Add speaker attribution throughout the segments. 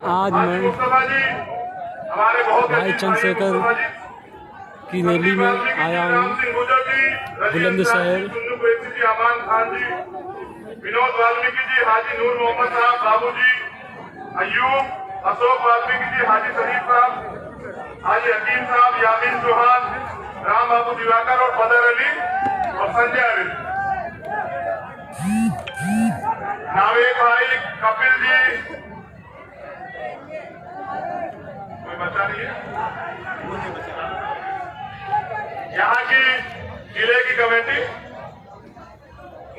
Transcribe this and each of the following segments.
Speaker 1: आज मैं भाई चंद्रशेखर की रैली में आया हूँ। बुलंदशहर
Speaker 2: विनोद वाल्मीकि जी, हाजी नूर मोहम्मद साहब, बाबू जी, अयूब, अशोक वाल्मीकि जी, हाजी शरीफ साहब, हाजी हकीम साहब, यामीन चौहान, राम बाबू दिवाकर और बदर अली और संजय अली, नावेद भाई, कपिल जी, कोई बचा नहीं है। यहाँ की जिले की कमेटी,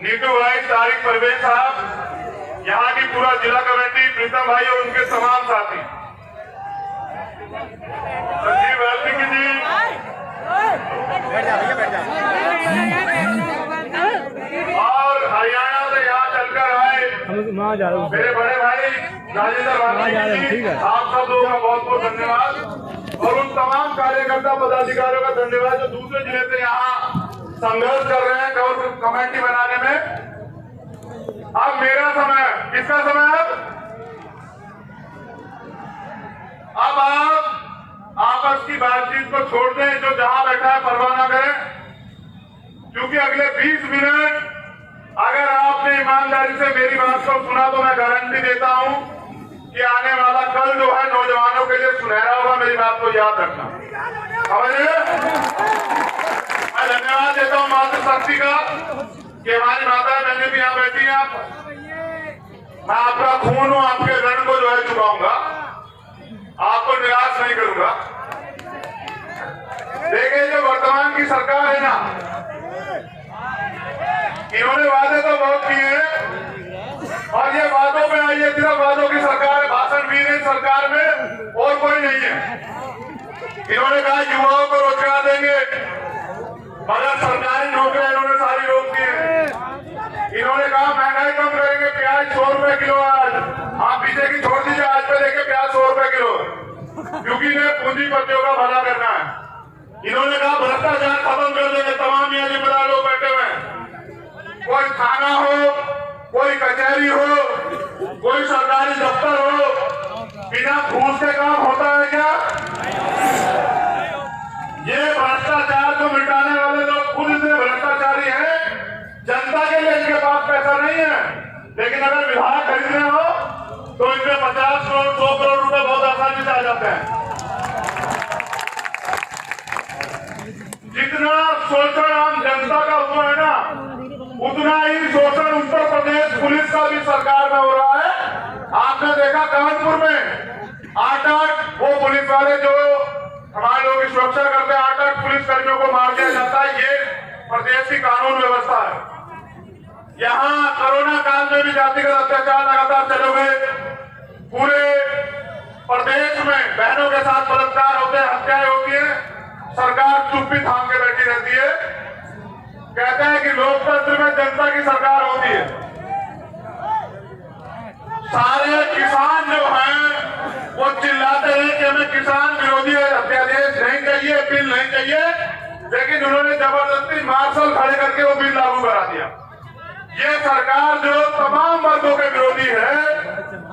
Speaker 2: नीतू भाई, तारिक परवेज साहब, यहाँ की पूरा जिला कमेटी, प्रीतम भाई और उनके तमाम साथी, संजीव वाल्मीकि जी, और हरियाणा से यहाँ चलकर आए मेरे बड़े भाई राजेंद्र वाल्मीकि जी, आप सब लोगों का बहुत बहुत धन्यवाद। और उन तमाम कार्यकर्ता पदाधिकारियों का धन्यवाद जो दूसरे जिले से यहाँ संघर्ष कर रहे हैं कमेटी बनाने में। अब मेरा समय, किसका समय है? अब आप आपस की बातचीत को छोड़ दें, जो जहां बैठा है परवाह न करें, क्योंकि अगले 20 मिनट अगर आपने ईमानदारी से मेरी बात को सुना तो मैं गारंटी देता हूं कि आने वाला कल जो है नौजवानों के लिए सुनहरा होगा। मेरी बात को याद रखना, समझिए। मैं धन्यवाद देता हूं मातृशक्ति का कि हमारी माता बहनें भी यहाँ बैठी हैं। मैं आपका खून हूं, आपके ऋण को जो है चुकाऊंगा, आपको निराश नहीं करूंगा। देखिए, जो वर्तमान की सरकार है ना, इन्होंने वादे तो बहुत किए हैं और ये वादों में आई है, सिर्फ वादों की सरकार है, भाषण भी नहीं सरकार में और कोई नहीं है। इन्होंने कहा युवाओं को रोजगार देंगे, मगर सरकारी नौकरियां इन्होंने सारी रोक दी है। इन्होंने कहा महंगाई कम करेंगे, प्याज 100 रुपए किलो। आज आप पीछे की छोड़ दीजिए, आज पे देखे प्याज 100 रुपए किलो, क्योंकि इन्हें पूंजीपतियों का भला करना है। इन्होंने कहा भ्रष्टाचार खत्म कर देंगे। तमाम यहाँ जिम्मेदार लोग बैठे हुए हैं, कोई थाना हो, कोई कचहरी हो, कोई सरकारी दफ्तर हो, बिना घूस के काम होता है क्या? ये भ्रष्टाचार को मिटाने वाले लोग खुद से भ्रष्टाचारी हैं। जनता के लिए इनके पास पैसा नहीं है, लेकिन अगर विभाग खरीदने हो तो इनमें 50 करोड़ 100 करोड़ रुपए बहुत आसानी से आ जाते हैं। जितना शोषण आम जनता का हुआ है ना, उतना ही शोषण उत्तर प्रदेश पुलिस का भी सरकार में हो रहा है। आपने देखा कानपुर में 8 वो पुलिस वाले जो हमारे लोग की सुरक्षा करते हैं, 8 पुलिस कर्मियों को मार दिया जाता है। ये प्रदेश की कानून व्यवस्था है। यहाँ कोरोना काल में भी जातिगत अत्याचार लगातार चले हुए, पूरे प्रदेश में बहनों के साथ बलात्कार होते हैं, हत्याएं होती है, सरकार चुप्पी थाम के बैठी रहती है। कहते हैं कि लोकतंत्र में जनता की सरकार होती है। सारे किसान जो हैं वो चिल्लाते हैं कि हमें किसान विरोधी अध्यादेश नहीं चाहिए, बिल नहीं चाहिए, लेकिन उन्होंने जबरदस्ती मार्शल खड़े करके वो बिल लागू करा दिया। ये सरकार जो तमाम वर्गों के विरोधी है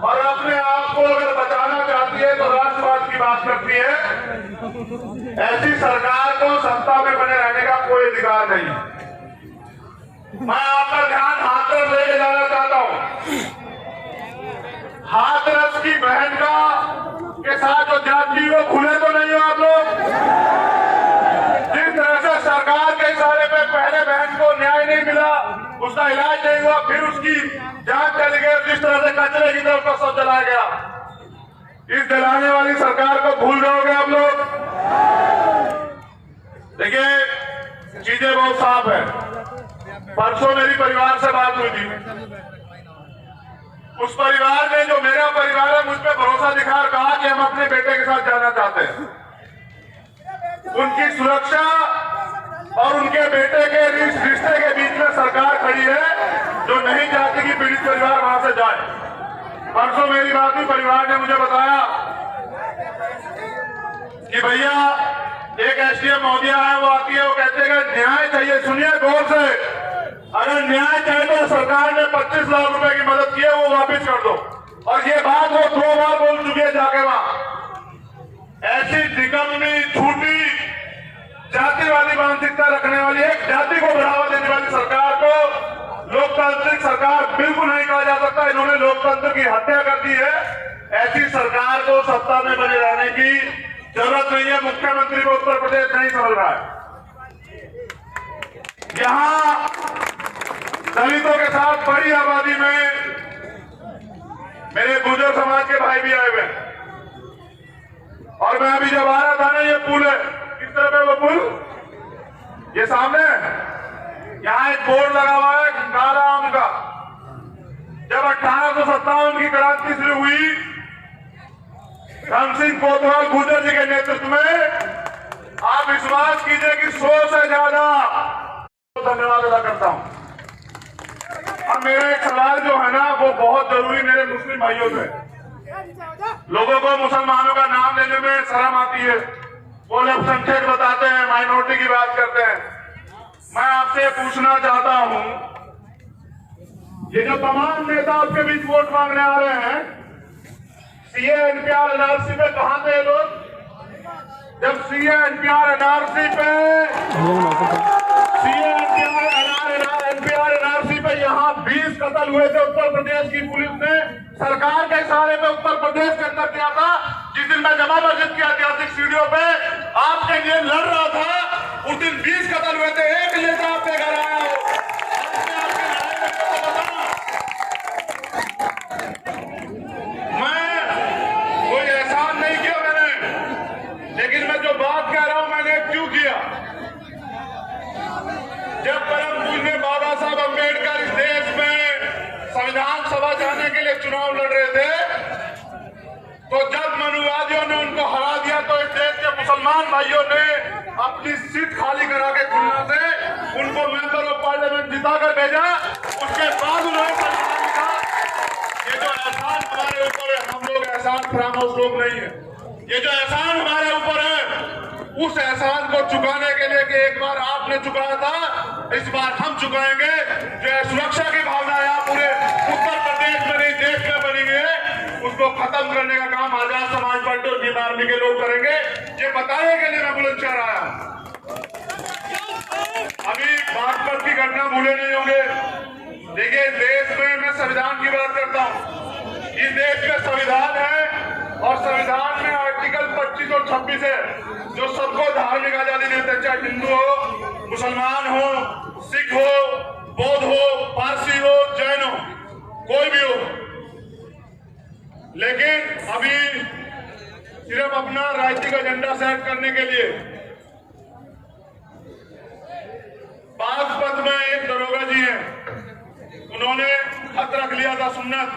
Speaker 2: और अपने आप को अगर बचाना चाहती है तो राष्ट्रवाद की बात करती है। ऐसी सरकार को सत्ता में बने रहने का कोई अधिकार नहीं। मैं आपका ध्यान हाथरस लेके जाना चाहता हूं। हाथरस की बहन का के साथ जो जाति वो खुले तो नहीं हो आप लोग? जिस तरह से सरकार के इशारे पे पहले बहन को न्याय नहीं मिला, उसका इलाज नहीं हुआ, फिर उसकी जान चली गई, जिस तरह से कचरे की तरफ का सब जलाया गया, इस जलाने वाली सरकार को भूल जाओगे आप लोग? देखिए, चीजें बहुत साफ है। परसों मेरी परिवार से बात हुई थी। उस परिवार ने, जो मेरा परिवार है, मुझ पर भरोसा दिखा और कहा कि हम अपने बेटे के साथ जाना चाहते हैं। उनकी सुरक्षा और उनके बेटे के रिश्ते के बीच में सरकार खड़ी है, जो नहीं चाहती कि पीड़ित परिवार वहां से जाए। परसों मेरी बात हुई, परिवार ने मुझे बताया कि भैया एक एसडीएम महोदया है, वो आती है, वो कहते हैं न्याय चाहिए। सुनिए गौर से, अगर न्याय चाहिए तो सरकार ने 25 लाख रुपए की मदद की है, वो वापस कर दो। और ये बात वो 2 बार बोल चुके जाके वहां ऐसी निकम्मी झूठी जातिवादी मानसिकता रखने वाली, एक जाति को बढ़ावा देने वाली सरकार को लोकतांत्रिक सरकार बिल्कुल नहीं कहा जा सकता। इन्होंने लोकतंत्र की हत्या कर दी है। ऐसी सरकार को सत्ता में बने रहने की जरूरत नहीं है। मुख्यमंत्री को उत्तर प्रदेश नहीं समझ रहा है। यहां दलितों के साथ बड़ी आबादी में मेरे गुर्जर समाज के भाई भी आए हुए हैं। और मैं अभी जब आ रहा था ना, ये पुल है, किस तरफ है वो पुल, ये सामने यहां एक बोर्ड लगा हुआ है काला आम का। जब 1857 की क्रांति शुरू हुई, धन सिंह कोतवाल गुर्जर जी के नेतृत्व में, आप विश्वास कीजिए कि 100 से ज्यादा धन्यवाद अदा करता हूं। अब मेरा एक सवाल जो है ना, वो बहुत जरूरी मेरे मुस्लिम भाइयों से। लोगों को मुसलमानों का नाम लेने में शर्म आती है, वो अल्पसंख्यक बताते हैं, माइनॉरिटी की बात करते हैं। मैं आपसे पूछना चाहता हूं, ये जो तमाम नेता आपके बीच वोट मांगने आ रहे हैं, सीए एनपीआर एनआरसी पे कहां थे लोग? जब सीए एनपीआर एनआरसी पे यहाँ 20 कत्ल हुए थे, उत्तर प्रदेश की पुलिस ने सरकार के इशारे पे उत्तर प्रदेश के अंदर किया था। जिस दिन मैं जमा मस्जिद की ऐतिहासिक सीढ़ियों पे आपके लिए लड़ रहा था, उस दिन 20 कत्ल हुए थे। एक नेता आपके घर आया हो, मैं कोई एहसान नहीं किया मैंने, लेकिन मैं जो बात कह रहा हूं मैंने क्यों किया। जब परम पूज्य बाबा साहब अम्बेडकर इस देश में संविधान सभा जाने के लिए चुनाव लड़ रहे थे, तो जब मनुवादियों ने उनको हरा दिया, तो इस देश के मुसलमान भाइयों ने अपनी सीट खाली करा के खुलना से उनको मेंबर ऑफ पार्लियामेंट जिताकर भेजा। उसके बाद उन्होंने संविधान लिखा। ये जो एहसान हमारे ऊपर है, हम लोग एहसान फरामोश लोग नहीं है, ये जो एहसान हमारे ऊपर है, उस एहसान को चुकाने के लिए कि एक बार आपने चुकाया था, इस बार हम चुकाएंगे। जो सुरक्षा की भावना यहाँ पूरे उत्तर प्रदेश में नहीं देश में बनी हुई है, उसको खत्म करने का काम आजाद समाज पार्टी और नीम आर्मी के लोग करेंगे। ये बताने के लिए मैं बुलंदशहर आया हूं। अभी बागपत की घटना भूले नहीं होंगे। देखिए, देश में मैं संविधान की बात करता हूं। इस देश में संविधान है और संविधान में आर्टिकल 25 और 26 है, जो सबको धार्मिक आजादी देते हैं, चाहे हिंदू हो, मुसलमान हो, सिख हो, बौद्ध हो, पारसी हो, जैन हो, कोई भी हो। लेकिन अभी सिर्फ अपना राजनीतिक एजेंडा सेट करने के लिए बागपत में एक दरोगा जी हैं, उन्होंने खत रख लिया था सुन्नत।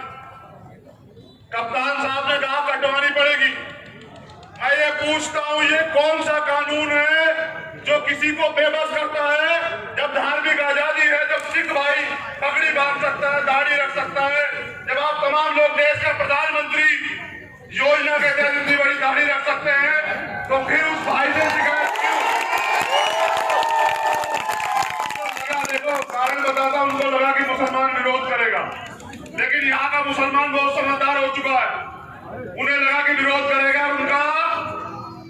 Speaker 2: कप्तान साहब ने कहा कटवानी पड़ेगी। मैं ये पूछता हूं, ये कौन सा कानून है जो किसी को बेबस करता है? जब धार्मिक आजादी है, जब सिख भाई पगड़ी बांध सकता है, दाढ़ी रख सकता है, जब आप तमाम लोग देश का प्रधानमंत्री योजना के तहत इतनी बड़ी दाढ़ी रख सकते हैं, तो फिर उस भाई से शिकायत क्यों? देखो, कारण बताता, उनको लगा कि मुसलमान विरोध करेगा, लेकिन यहाँ का मुसलमान बहुत समझदार हो चुका है। उन्हें लगा कि विरोध करेगा, उनका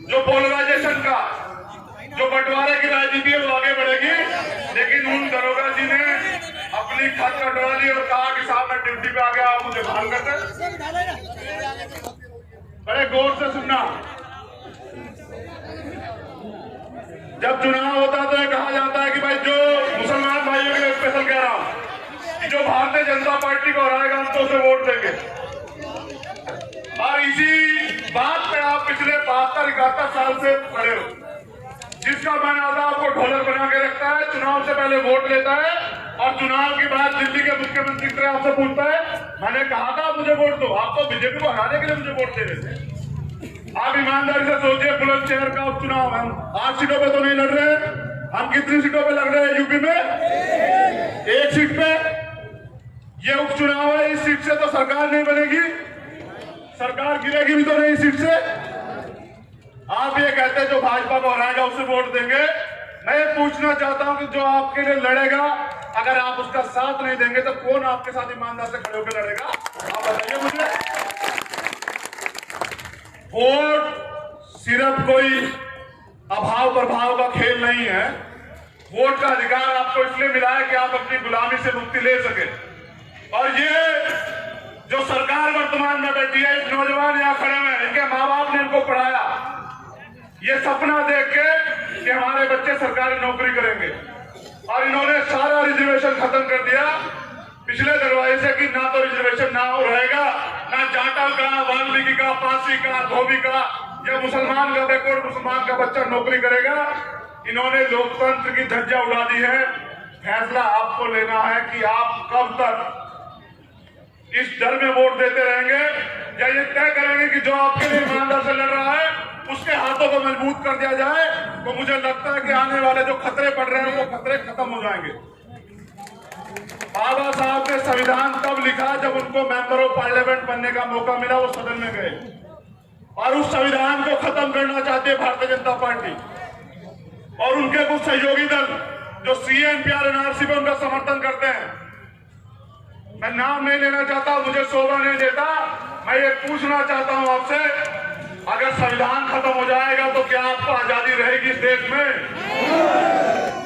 Speaker 2: जो पोलराइजेशन का, जो बंटवारे की राजनीति है, वो आगे बढ़ेगी। लेकिन उन दरोगा जी ने अपनी खत कटवा ली और कहा कि साहब मैं ड्यूटी पे आ गया, आप मुझे भाग करते। बड़े गौर से सुनना, जब चुनाव होता तो ये कहा जाता है कि भाई जो मुसलमान भाइयों के लिए स्पेशल कह रहा हूं, जो भारतीय जनता पार्टी को हराएगा हम तो उसे वोट देंगे। और इसी बात पे आप पिछले 72-71 साल से खड़े हो, जिसका मैंने आपको ढोलक बना के रखता है, चुनाव से पहले वोट लेता है और चुनाव के बाद दिल्ली के मुख्यमंत्री से आपसे पूछता है मैंने कहा था मुझे वोट दो, आप तो बीजेपी को हराने के लिए मुझे वोट दे रहे थे। आप ईमानदारी से सोचिए, बुलंदशहर का उपचुनाव, हम 8 सीटों पे तो नहीं लड़ रहे, हम कितनी सीटों पे लड़ रहे हैं यूपी में? 1 सीट पे। ये उपचुनाव है, इस सीट से तो सरकार नहीं बनेगी, सरकार गिरेगी भी तो नहीं इस सीट से। आप ये कहते हैं जो भाजपा को हराएगा उसे वोट देंगे। मैं ये पूछना चाहता हूं कि जो आपके लिए लड़ेगा, अगर आप उसका साथ नहीं देंगे तो कौन आपके साथ ईमानदार से खड़े होकर लड़ेगा? आप बताइए मुझे। वोट सिर्फ कोई अभाव प्रभाव का खेल नहीं है। वोट का अधिकार आपको इसलिए मिला है कि आप अपनी गुलामी से मुक्ति ले सके। और ये जो सरकार वर्तमान में बैठी है, इस नौजवान यहाँ खड़े हैं, इनके माँ बाप ने इनको पढ़ाया ये सपना देख के कि हमारे बच्चे सरकारी नौकरी करेंगे, और इन्होंने सारा रिजर्वेशन खत्म कर दिया पिछले दरवाजे से कि ना तो रिजर्वेशन ना हो रहेगा, ना जाटव का, वाल्मीकि का, पासी का, धोबी का या मुसलमान का, बैकवर्ड मुसलमान का बच्चा नौकरी करेगा। इन्होंने लोकतंत्र की धज्जियां उड़ा दी है। फैसला आपको लेना है कि आप कब तक इस डर में वोट देते रहेंगे या ये तय करेंगे कि जो आपके लिए ईमानदार से लड़ रहा है उसके हाथों को मजबूत कर दिया जाए। तो मुझे लगता है कि आने वाले जो खतरे पड़ रहे हैं वो खतरे खत्म हो जाएंगे। बाबा साहब ने संविधान तब लिखा जब उनको मेंबर ऑफ पार्लियामेंट बनने का मौका मिला, वो सदन में गए और उस संविधान को खत्म करना चाहती है भारतीय जनता पार्टी और उनके कुछ सहयोगी दल जो CAA NRC पे उनका समर्थन करते हैं। मैं नाम नहीं लेना चाहता, मुझे शोभा नहीं देता। मैं ये पूछना चाहता हूं आपसे, अगर संविधान खत्म हो जाएगा तो क्या आपको आजादी रहेगी इस देश में?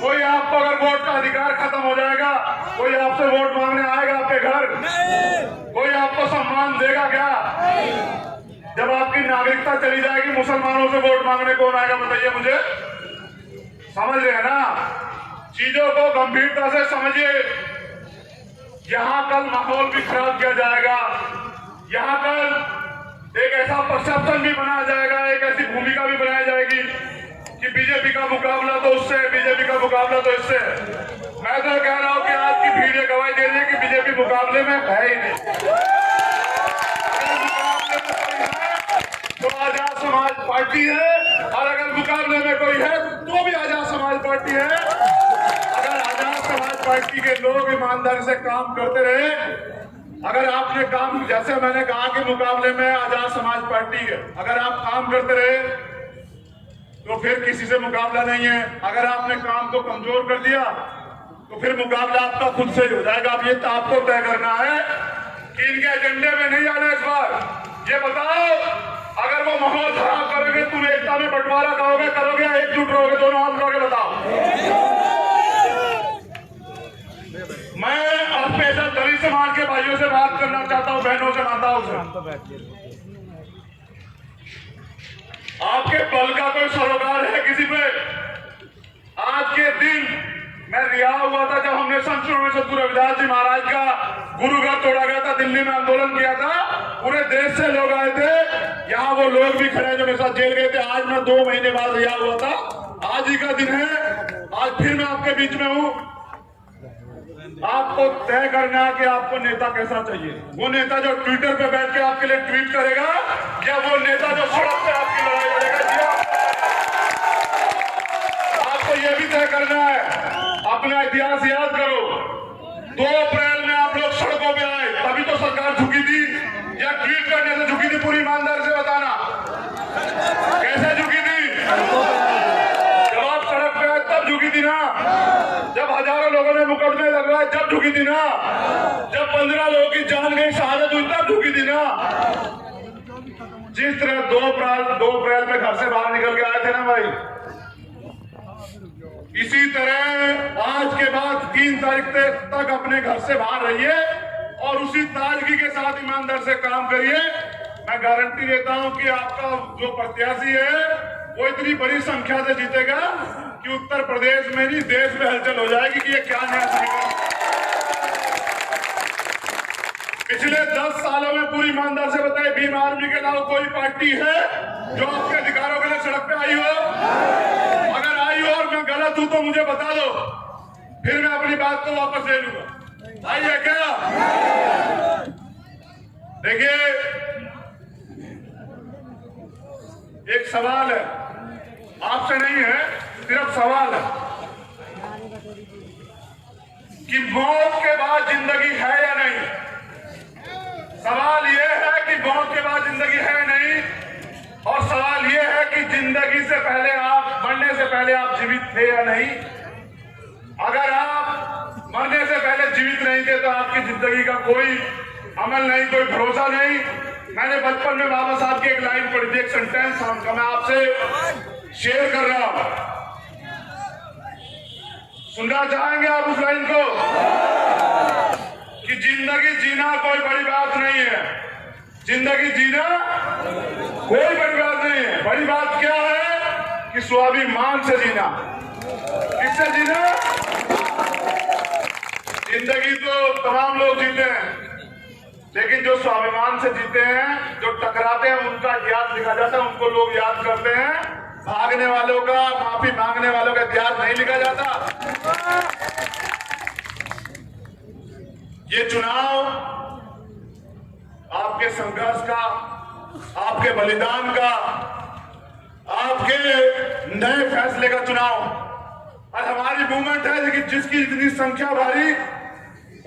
Speaker 2: कोई आपको अगर वोट का अधिकार खत्म हो जाएगा, कोई आपसे वोट मांगने आएगा आपके घर? कोई आपको सम्मान देगा क्या? जब आपकी नागरिकता चली जाएगी, मुसलमानों से वोट मांगने कौन आएगा बताइए मुझे? समझ रहे हैं ना? चीजों को गंभीरता से समझिए। यहाँ कल माहौल भी खराब किया जाएगा, यहाँ कल एक ऐसा परसेप्शन भी बनाया जाएगा, एक ऐसी भूमिका भी बनाई जाएगी कि बीजेपी का मुकाबला तो उससे, बीजेपी का मुकाबला तो इससे। मैं तो कह रहा हूं कि आज की भीड़ ये गवाही दे रही है कि बीजेपी मुकाबले में है ही नहीं। मुकाबले में कोई है तो आजाद समाज पार्टी है, और अगर मुकाबले में कोई है तो भी आजाद समाज पार्टी है। अगर आजाद समाज पार्टी के लोग ईमानदारी से काम करते रहे, अगर आपने काम, जैसे मैंने कहा कि मुकाबले में आजाद समाज पार्टी है, अगर आप काम करते रहे तो फिर किसी से मुकाबला नहीं है। अगर आपने काम को कमजोर कर दिया तो फिर मुकाबला आपका खुद से ही हो जाएगा। अब ये तो आपको तय करना है कि इनके एजेंडे में नहीं आना इस बार। ये बताओ, अगर वो माहौल खराब करोगे, तुम एकता में बंटवारा करोगे या एकजुट रहोगे? दोनों हाथ करोगे? बताओ। मैं हमेशा दलित समाज के भाइयों से बात करना चाहता हूं, बहनों से, माताओं से। आपके बल का कोई सरोकार है किसी पे? आज के दिन मैं रिहा हुआ था जब हमने संत सदगुरु रविदास जी महाराज का गुरुघर तोड़ा गया था, दिल्ली में आंदोलन किया था, पूरे देश से लोग आए थे। यहाँ वो लोग भी खड़े जो मेरे साथ जेल गए थे। आज मैं 2 महीने बाद रिहा हुआ था, आज ही का दिन है। आज फिर मैं आपके बीच में हूँ। आपको तय करना है कि आपको नेता कैसा चाहिए। वो नेता जो ट्विटर पे बैठ के आपके लिए ट्वीट करेगा, या वो नेता जो सड़क पे आपकी लड़ाई लड़ेगा? आपको ये भी तय करना है। अपना इतिहास याद करो। 2 अप्रैल में आप लोग सड़कों पे आए, तभी तो सरकार झुकी थी, या ट्वीट करने से झुकी थी? पूरी ईमानदारी से बताना, कैसे झुकी थी? जब आप सड़क पे आए तब झुकी थी ना? जब हजारों लोगों ने मुकदमे लगवाए जब झुकी थी ना? जब 15 लोगों की जान गई, शहादत हुई, तब झुकी थी ना? जिस तरह 2 अप्रैल में घर से बाहर निकल के आए थे ना भाई, इसी तरह आज के बाद 3 तारीख तक अपने घर से बाहर रहिए और उसी ताजगी के साथ ईमानदार से काम करिए। मैं गारंटी देता हूं कि आपका जो प्रत्याशी है वो इतनी बड़ी संख्या से जीतेगा कि उत्तर प्रदेश में नहीं, देश में हलचल हो जाएगी कि ये क्या नया समीकरण। पिछले 10 सालों में पूरी ईमानदार से बताए, भीम आर्मी के अलावा कोई पार्टी है जो आपके अधिकारों के लिए सड़क पे आई हो? अगर आई हो और मैं गलत हूं तो मुझे बता दो, फिर मैं अपनी बात को वापस ले लूंगा। आई है क्या? देखिए, एक सवाल है, आपसे नहीं है, सिर्फ सवाल है कि मौत के बाद जिंदगी है या नहीं। सवाल यह है कि मौत के बाद जिंदगी है नहीं, और सवाल यह है कि जिंदगी से पहले आप, मरने से पहले आप जीवित थे या नहीं। अगर आप मरने से पहले जीवित नहीं थे तो आपकी जिंदगी का कोई अमल नहीं, कोई भरोसा नहीं। मैंने बचपन में बाबा साहब की एक लाइन पढ़ी मुझे एक सेंटेंस मैं आपसे शेयर कर रहा हूं, सुनना चाहेंगे आप उस लाइन को? कि जिंदगी जीना कोई बड़ी बात नहीं है, जिंदगी जीना कोई बड़ी बात नहीं है। बड़ी बात क्या है कि स्वाभिमान से जीना। किससे जीना? जिंदगी तो तमाम लोग जीते हैं, लेकिन जो स्वाभिमान से जीते हैं, जो टकराते हैं, उनका इतिहास लिखा जाता है, उनको लोग याद करते हैं। भागने वालों का, माफी मांगने वालों का इतिहास नहीं लिखा जाता। ये चुनाव आपके संघर्ष का, आपके बलिदान का, आपके नए फैसले का चुनाव। और हमारी मूवमेंट है कि जिसकी इतनी संख्या भारी,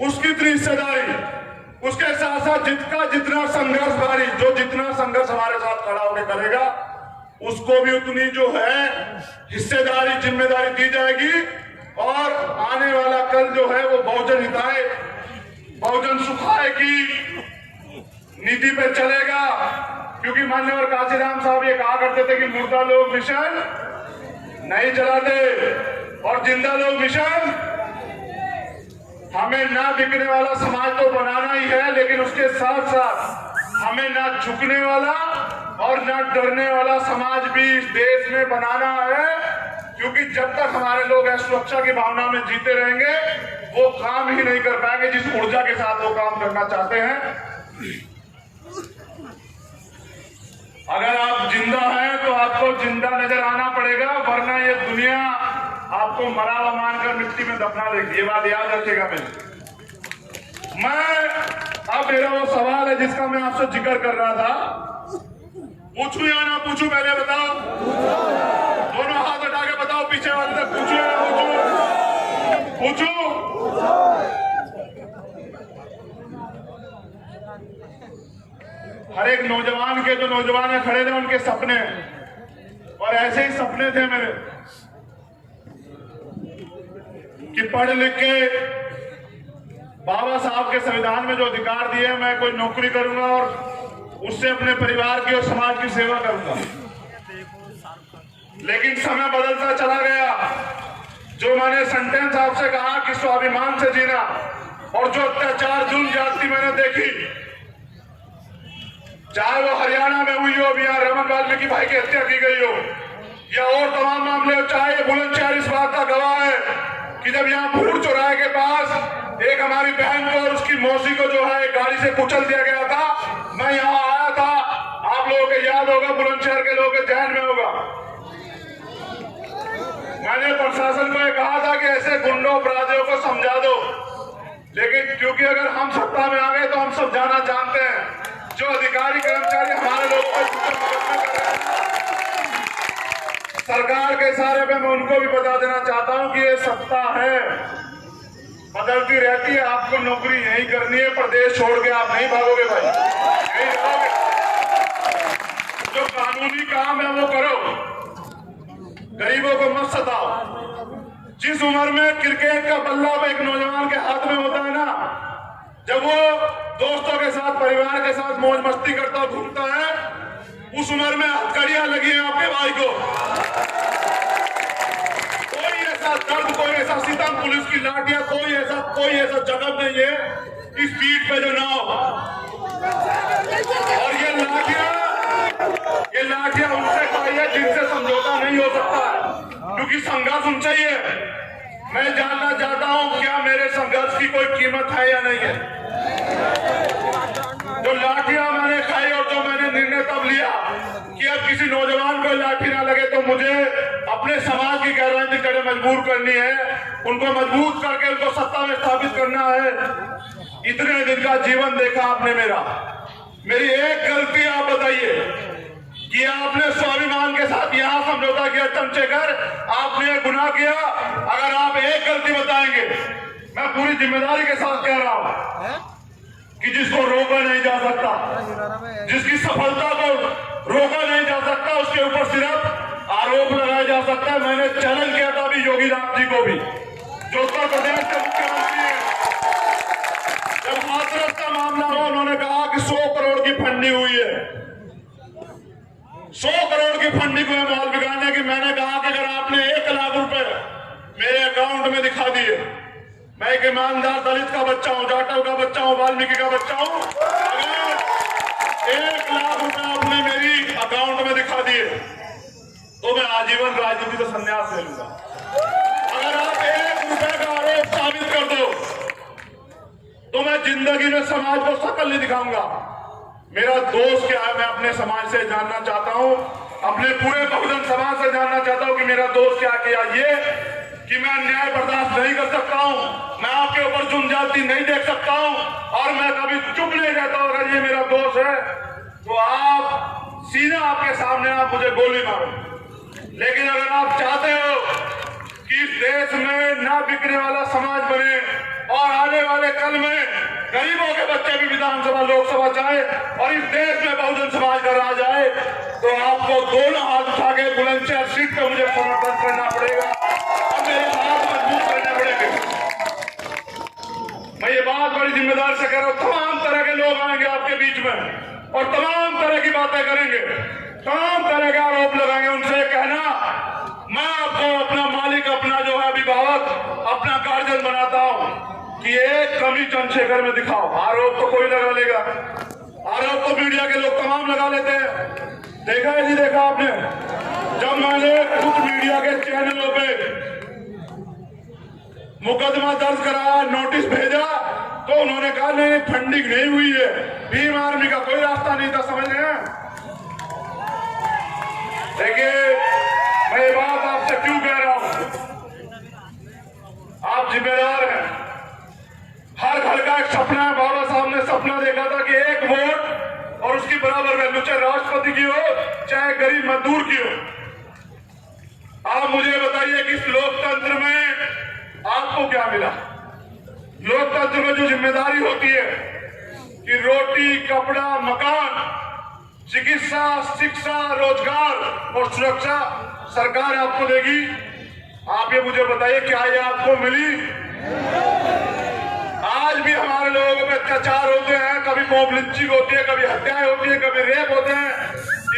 Speaker 2: उसकी इतनी हिस्सेदारी, उसके साथ साथ जितना संघर्ष भारी, जो जितना संघर्ष हमारे साथ खड़ा होकर करेगा, उसको भी उतनी जो है हिस्सेदारी, जिम्मेदारी दी जाएगी। और आने वाला कल जो है वो बहुजन हिताय, बहुजन सुखाय की नीति पे चलेगा। क्योंकि माननीय काशीराम साहब ये कहा करते थे कि मुर्दा लोग मिशन नहीं चलाते और जिंदा लोग मिशन। हमें ना बिकने वाला समाज तो बनाना ही है, लेकिन उसके साथ साथ हमें ना झुकने वाला और ना डरने वाला समाज भी इस देश में बनाना है। क्योंकि जब तक हमारे लोग सुरक्षा की भावना में जीते रहेंगे, वो काम ही नहीं कर पाएंगे जिस ऊर्जा के साथ वो काम करना चाहते हैं। अगर आप जिंदा हैं तो आपको जिंदा नजर आना पड़ेगा, वरना ये दुनिया आपको मरा हुआ मानकर मिट्टी में दफना देगी। ये बात याद रखिएगा। अब मेरा वो सवाल है जिसका मैं आपसे जिक्र कर रहा था, पूछूं या ना पूछूं? पहले बताओ, दोनों हाथ हटा के बताओ, पीछे वाले तक पूछूं या ना पूछूं? हर एक नौजवान के, जो नौजवान खड़े थे, उनके सपने, और ऐसे ही सपने थे मेरे कि पढ़ लिख के बाबा साहब के संविधान में जो अधिकार दिए, मैं कोई नौकरी करूंगा और उससे अपने परिवार की और समाज की सेवा करूंगा। लेकिन समय बदलता चला गया। जो मैंने सेंटेंस आपसे कहा कि स्वाभिमान से जीना, और जो अत्याचार, जुल्म, ज्यादती मैंने देखी, चाहे वो हरियाणा में हुई हो, या रमन वाल्मीकि भाई की हत्या की गई हो, या और तमाम मामले हो, चाहे बुलंदशहर इस बात का गवाह है कि जब यहाँ भूड़ चौराहे के पास एक हमारी बहन को और उसकी मौसी को जो है गाड़ी से कुचल दिया गया था, मैं यहाँ आया था। आप लोगों को याद होगा, बुलंदशहर के लोगों के ध्यान में होगा, मैंने प्रशासन को कहा था कि ऐसे गुंडों अपराधियों को समझा दो। लेकिन क्योंकि अगर हम सत्ता में आ गए तो हम सब जाना जानते हैं, जो अधिकारी कर्मचारी हमारे लोगों को सरकार के इशारे पे, मैं उनको भी बता देना चाहता हूं कि ये सत्ता है, बदलती रहती है। आपको नौकरी यही करनी है, प्रदेश छोड़ के आप नहीं भागोगे भाई, यही रहोगे। जो कानूनी काम है वो करो, गरीबों को मत सताओ। जिस उम्र में क्रिकेट का बल्ला एक नौजवान के हाथ में होता है ना, जब वो दोस्तों के साथ, परिवार के साथ मौज मस्ती करता घूमता है, उस उम्र में हथकड़ियां लगी है आपके भाई को। कोई ऐसा दर्द, कोई ऐसा सितम, पुलिस की लाठियां, कोई ऐसा जगह नहीं है इस पीठ पे जो ना हो। और ये लाठियां उनसे खाई है जिनसे समझौता नहीं हो सकता है, क्योंकि संघर्ष उनसे ही है। मैं जानना चाहता हूं क्या मेरे संघर्ष की कोई कीमत है या नहीं है? जो लाठियां मैंने खाई और जो मैंने निर्णय तब लिया कि अब किसी नौजवान को लाठी ना लगे, तो मुझे अपने समाज की राजनीति करने मजबूर करनी है, उनको मजबूत करके उनको सत्ता में स्थापित करना है। इतने दिन का जीवन देखा आपने मेरा, मेरी एक गलती आप बताइए कि आपने स्वाभिमान के साथ यहां समझौता किया, चमचेकर आपने गुनाह किया। अगर आप एक गलती बताएंगे, मैं पूरी जिम्मेदारी के साथ कह रहा हूं कि जिसको रोका नहीं जा सकता, जिसकी सफलता को रोका नहीं जा सकता, उसके ऊपर सिर्फ आरोप लगाया जा सकता है। मैंने चैलेंज किया था अभी योगी राम जी को भी, जो उत्तर प्रदेश के मुख्यमंत्री हैं। जब हाथरस का मामला हुआ, उन्होंने कहा कि 100 करोड़ की फंडिंग हुई है, 100 करोड़ की फंडिंग हुई माहौल बिगाड़ने की। मैंने कहा कि अगर आपने 1 लाख रुपए मेरे अकाउंट में दिखा दिए, मैं एक ईमानदार दलित का बच्चा हूं, जाटव का बच्चा हूं, वाल्मीकि का बच्चा हूं, अगर 1 लाख रुपए आपने मेरी अकाउंट में दिखा दिए तो मैं आजीवन राजनीति से संन्यास ले लूंगा। अगर आप 1 रुपए का आरोप साबित कर दो तो मैं जिंदगी में समाज को शकल नहीं दिखाऊंगा। मेरा दोस्त क्या है, मैं अपने समाज से जानना चाहता हूं, अपने पूरे बहुजन समाज से जानना चाहता हूं कि मेरा दोस्त क्या किया। ये कि मैं अन्याय बर्दाश्त नहीं कर सकता हूं, मैं आपके ऊपर जुल्म ज्यादती नहीं देख सकता हूं, और मैं कभी चुप नहीं रहता। अगर ये मेरा दोस्त है तो आप सीधा आपके सामने आप मुझे गोली मारो। लेकिन अगर आप चाहते हो कि इस देश में ना बिकने वाला समाज बने और आने वाले कल में गरीबों के बच्चे भी विधानसभा लोकसभा जाए और इस देश में बहुजन समाज का राज आए, तो आपको दोनों हाथ उठा के बुलंदशहर सीट पर मुझे समर्थन करना पड़ेगा और मेरे हाथ मजबूत करने पड़ेंगे। मैं ये बात बड़ी जिम्मेदारी से कह रहा हूं। तमाम तरह के लोग आएंगे आपके बीच में और तमाम तरह की बातें करेंगे, तमाम तरह के आरोप लगाएंगे। उनसे कहना मैं आपको अपना मालिक, अपना जो है अभिभावक, अपना गार्जियन बनाता हूं कि एक कमी चंद्रशेखर में दिखाओ। आरोप तो कोई लगा लेगा, आरोप तो मीडिया के लोग तमाम लगा लेते हैं। देखा है जी, देखा आपने, जब मैंने कुछ मीडिया के चैनलों पे मुकदमा दर्ज कराया, नोटिस भेजा, तो उन्होंने कहा नहीं फंडिंग नहीं हुई है, भीम आर्मी का कोई रास्ता नहीं था। समझ रहे हैं? देखिए मैं ये बात आपसे क्यों कह रहा हूं, आप जिम्मेदार हैं। हर घर का एक सपना है। बाबा साहब ने सपना देखा था कि 1 वोट और उसकी बराबर वैल्यू, चाहे राष्ट्रपति की हो चाहे गरीब मजदूर की हो। आप मुझे बताइए कि इस लोकतंत्र में आपको क्या मिला? लोकतंत्र में जो जिम्मेदारी होती है कि रोटी, कपड़ा, मकान, चिकित्सा, शिक्षा, रोजगार और सुरक्षा सरकार आपको देगी। आप ये मुझे बताइए क्या ये आपको मिली? आज भी हमारे लोगों पे अत्याचार होते हैं, कभी मॉब लिंचिंग होती है, कभी हत्याएं होती है, कभी रेप होते हैं।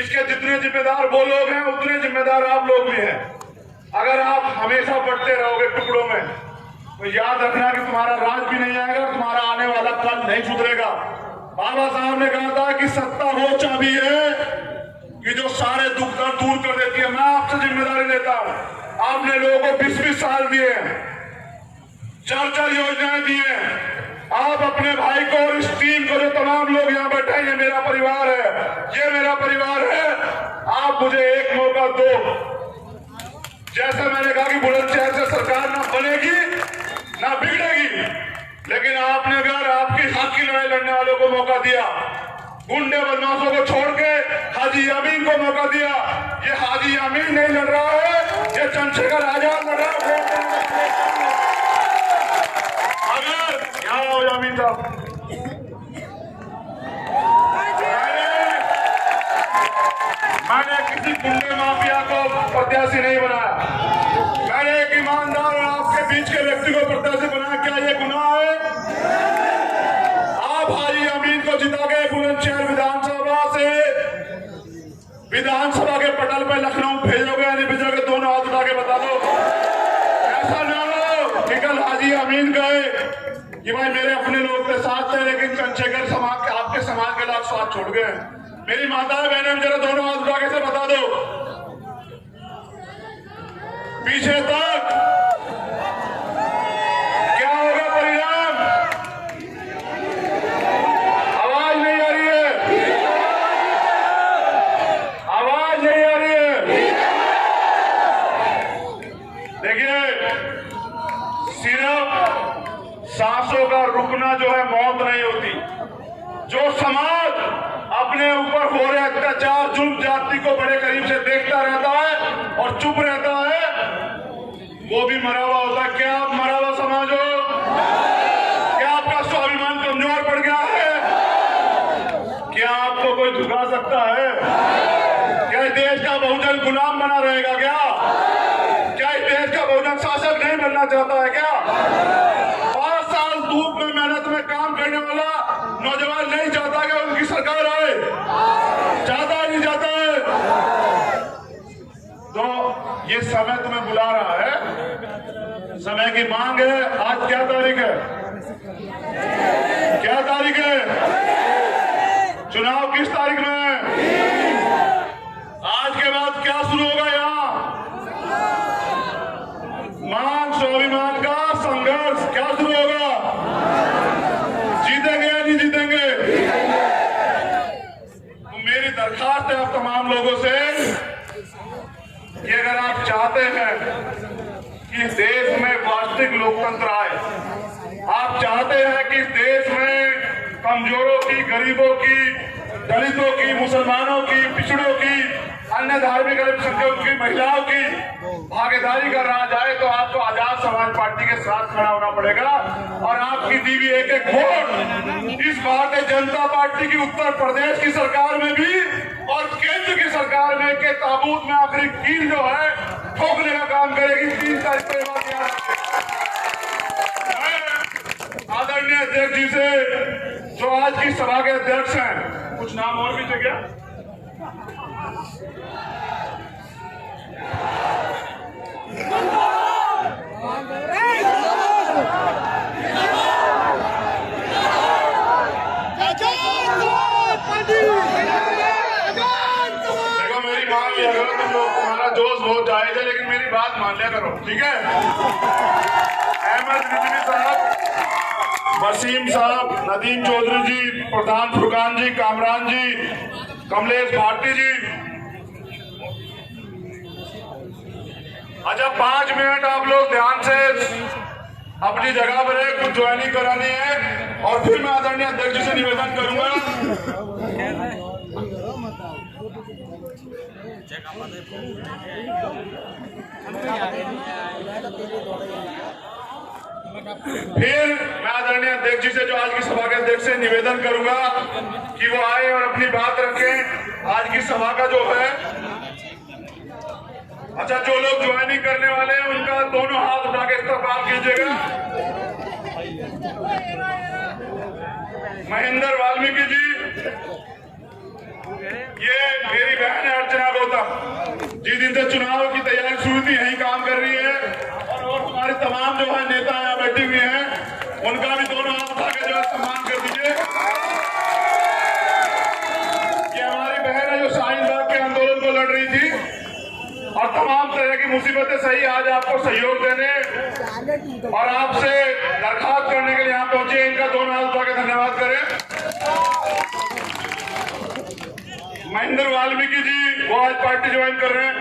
Speaker 2: इसके जितने जिम्मेदार वो लोग हैं उतने जिम्मेदार आप लोग भी हैं। अगर आप हमेशा बढ़ते रहोगे टुकड़ों में तो याद रखना कि तुम्हारा राज भी नहीं आएगा, तुम्हारा आने वाला कल नहीं सुधरेगा। बाबा साहब ने कहा था कि सत्ता वो चाबी है कि जो सारे दुख दर्द दूर कर देती है। मैं आपसे जिम्मेदारी लेता हूं। आपने लोगों को 20-20 साल दिए, 4-4 योजनाएं दी हैं। आप अपने भाई को और इस टीम को, जो तमाम लोग यहाँ बैठे हैं, ये मेरा परिवार है, ये मेरा परिवार है, आप मुझे एक मौका दो। जैसे मैंने कहा कि बुलंदशहर से सरकार ना बनेगी ना बिगड़ेगी, लेकिन आपने अगर आपकी हक की लड़ाई लड़ने वालों को मौका दिया, गुंडे बदमाशों को छोड़ के हाजी यामीन को मौका दिया। ये हाजी यामीन नहीं लड़ रहा है, ये चंद्रशेखर आजाद लड़ रहा है। अगर क्या हो यामीन साहब, मैंने किसी गुंडे माफिया को प्रत्याशी नहीं बनाया, मैंने एक ईमानदार और आपके बीच के व्यक्ति को प्रत्याशी बनाया। क्या ये गुनाह है? आप हाजी अमीन को जिता के बुलंदशहर विधानसभा से विधानसभा के पटल पे लखनऊ भेजोगे या नहीं भेजोगे? दोनों हाथ उठा के बता दो। ऐसा ना हो कि कल हाजी अमीन गए कि भाई मेरे अपने लोग के साथ थे लेकिन चंद्रशेखर समाज के, आपके समाज के लोग साथ छोड़ गए। मेरी माता बहने जरा दोनों हाथ उठा के से बता दो पीछे तक क्या होगा परिणाम? आवाज नहीं आ रही है, आवाज नहीं आ रही है। देखिए, सिर्फ सांसों का रुकना जो है मौत नहीं होती। जो समाज अपने ऊपर हो रहे अत्याचार, जुल्म, जाति को बड़े करीब से देखता रहता है और चुप रहता है, वो भी मरा हुआ होता है। क्या आप मरा हुआ समाज हो? क्या आपका स्वाभिमान कमजोर पड़ गया है? क्या आपको कोई झुका सकता है? क्या इस देश का बहुजन गुलाम बना रहेगा? क्या इस देश का बहुजन शासक नहीं बनना चाहता है? क्या 5 साल धूप में मेहनत में काम करने वाला नौजवान नहीं चाहता कि उनकी सरकार आए? चाहता है नहीं चाहता है? ये समय तुम्हें बुला रहा है, समय की मांग है। आज क्या तारीख है? क्या तारीख है? चुनाव किस तारीख में है? आज के बाद क्या शुरू होगा यहाँ? मांग स्वाभिमान का संघर्ष क्या शुरू होगा? जीतेंगे या नहीं जीतेंगे? तो मेरी दरखास्त है आप तमाम लोगों से कि अगर आप चाहते हैं कि देश में वास्तविक लोकतंत्र आए, आप चाहते हैं कि देश में कमजोरों की, गरीबों की, दलितों की, मुसलमानों की, पिछड़ों की, अन्य धार्मिक अल्पसंख्यकों की, महिलाओं की भागीदारी का राज आए, तो आपको आजाद समाज पार्टी के साथ खड़ा होना पड़ेगा। और आपकी दी हुई एक एक वोट इस भारतीय जनता पार्टी की उत्तर प्रदेश की सरकार में भी और केंद्र की सरकार में के ताबूत में आखिरी कील जो है ठोकने का काम करेगी। 3 तारीख को बात याद रखें। आदरणीय अध्यक्ष जी से, जो आज की सभा के अध्यक्ष हैं, कुछ नाम और भी थे क्या? देखो मेरी बात लिया करो, तुम लोग, तुम्हारा जोश बहुत जायज है, लेकिन मेरी बात मान लिया करो, ठीक है? अहमद रिजवी साहब, वसीम साहब, नदीम चौधरी जी, प्रधान फुरकान जी, कामरान जी, कमलेश भारती जी। अच्छा, 5 मिनट आप लोग ध्यान से अपनी जगह पर है, कुछ ज्वाइनिंग करानी है और फिर मैं आदरणीय अध्यक्ष जी से निवेदन करूंगा। फिर मैं आदरणीय अध्यक्ष जी से, जो आज की सभा के अध्यक्ष से, निवेदन करूंगा कि वो आए और अपनी बात रखें आज की सभा का जो है। अच्छा, जो लोग ज्वाइनिंग करने वाले हैं उनका दोनों हाथ उठा के इस्तेमाल कीजिएगा। महेंद्र वाल्मीकि जी, ये मेरी बहन है अर्चना गौतम, जिस दिन से चुनाव की तैयारी शुरू थी यही काम कर रही है। और हमारे तमाम जो है नेता यहाँ बैठे हुए हैं, उनका भी दोनों हाथ उठा के जो है सम्मान कर दीजिए। ये हमारी बहन है जो शाहीन बाग के आंदोलन को लड़ रही थी और तमाम तरह की मुसीबतें सही आज आपको सहयोग देने और आपसे दरखास्त करने के लिए यहाँ पहुंचे। इनका दोनों हाथ उठा के धन्यवाद करें। महेंद्र वाल्मीकि जी, वो आज पार्टी ज्वाइन कर रहे हैं।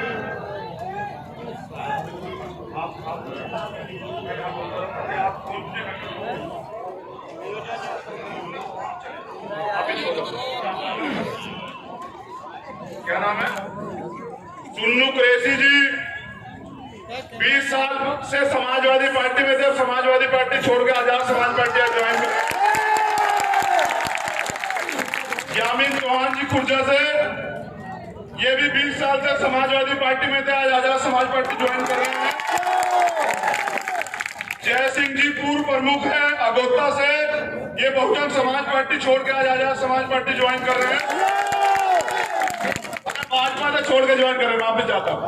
Speaker 2: क्या नाम है? चुन्नू कुरैशी जी, 20 साल से समाजवादी पार्टी में थे, समाजवादी पार्टी छोड़ के आजाद समाज पार्टी ज्वाइन कर। यामीन चौहान जी खुर्जा से, ये भी 20 साल से समाजवादी पार्टी में थे, आज आजाद समाज पार्टी ज्वाइन कर रहे हैं। जय सिंह जी पूर्व प्रमुख है अगोत्ता से, ये बहुजन समाज पार्टी छोड़ के आज आजाद समाज पार्टी ज्वाइन कर रहे हैं। भाजपा से छोड़ के ज्वाइन कर रहे हैं, वापस जाता हूं।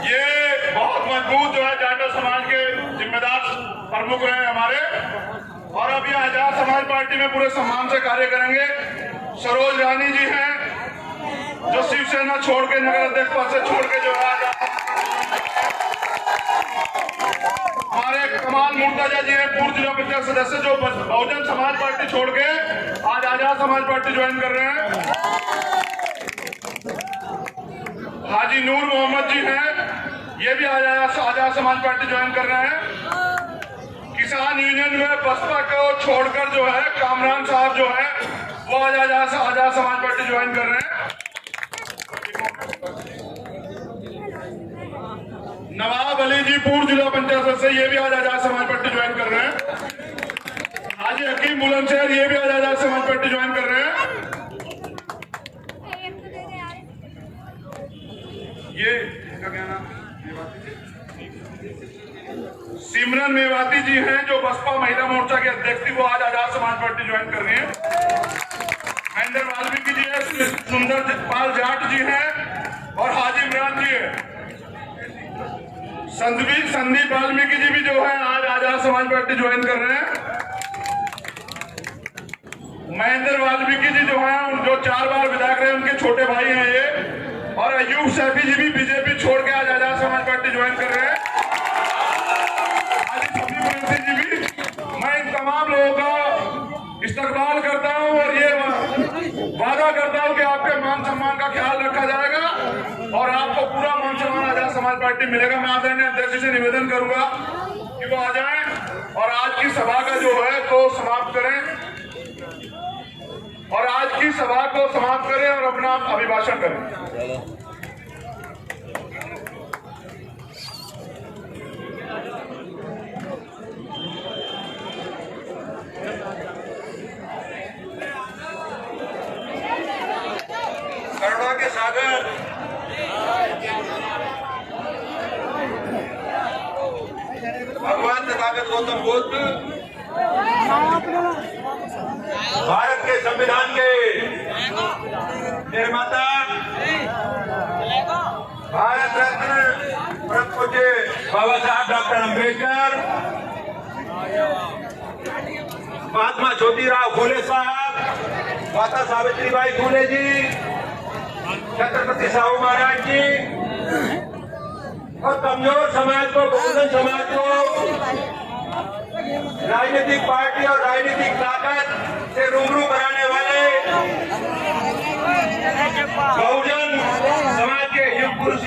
Speaker 2: ये बहुत मजबूत जो है जाटो समाज के जिम्मेदार प्रमुख रहे हमारे, और अब ये आजाद समाज पार्टी में पूरे सम्मान से कार्य करेंगे। सरोज रानी जी हैं जो शिवसेना छोड़ के, नगर अध्यक्ष पद से छोड़ के जो है हमारे कमाल मुर्तजा जी हैं पूर्व जिला पंचायत सदस्य, जो बहुजन समाज पार्टी छोड़ के आज आजाद समाज पार्टी ज्वाइन कर रहे हैं। हाजी नूर मोहम्मद जी हैं, ये भी आजाद समाज पार्टी ज्वाइन कर रहे हैं। किसान यूनियन में बसपा को छोड़कर जो है कामरान साहब जो है वो आज आजाद समाज पार्टी ज्वाइन कर रहे हैं। नवाब अली जी पूर्व जिला पंचायत सदस्य, ये भी आज आजाद समाज पार्टी ज्वाइन कर रहे हैं। हाजी हकीम बुलंदशहर, ये भी आज आजाद समाज पार्टी ज्वाइन कर रहे हैं। ये इनका क्या नाम है? सिमरन मेवाती जी हैं जो बसपा महिला मोर्चा के अध्यक्ष थी, वो आज आजाद समाज पार्टी ज्वाइन कर रही है। महेंद्र वाल्मीकि जी है सुंदर पाल जाट जी हैं और हाजी इमरान जी हैं। संदीप वाल्मीकि जी भी जो है आज आजाद समाज पार्टी ज्वाइन कर रहे हैं। महेंद्र वाल्मीकि जी जो हैं, जो 4 बार विधायक रहे, उनके छोटे भाई हैं ये। और अयूब सैफी जी भी बीजेपी छोड़ के आज आजाद समाज पार्टी ज्वाइन कर रहे हैं। आज सभी मुंशी जी भी। मैं इन तमाम लोगों का इस्तकबाल करता हूं और ये वादा करता हूं कि आपके मान सम्मान का ख्याल रखा जाएगा और आपको पूरा मान सम्मान आजाद समाज पार्टी मिलेगा। मैं आदरणीय अध्यक्ष से निवेदन करूंगा कि वो आ जाएं और आज की सभा का जो है तो समाप्त करें और आज की सभा को समाप्त करें और अपना अभिभाषण करें। करुणा के सागर भगवान तथागत गौतम बुद्ध भारत के संविधान के निर्माता, भारत रत्न परम पूज्य बाबा साहब डॉक्टर अम्बेडकर, महात्मा ज्योतिराव फूले साहब, माता सावित्रीबाई फूले जी, छत्रपति साहू महाराज जी और कमजोर समाज को, बहुजन समाज को राजनीतिक पार्टी और राजनीतिक ताकत से रूबरू कराने वाले बहुजन समाज के युग पुरुष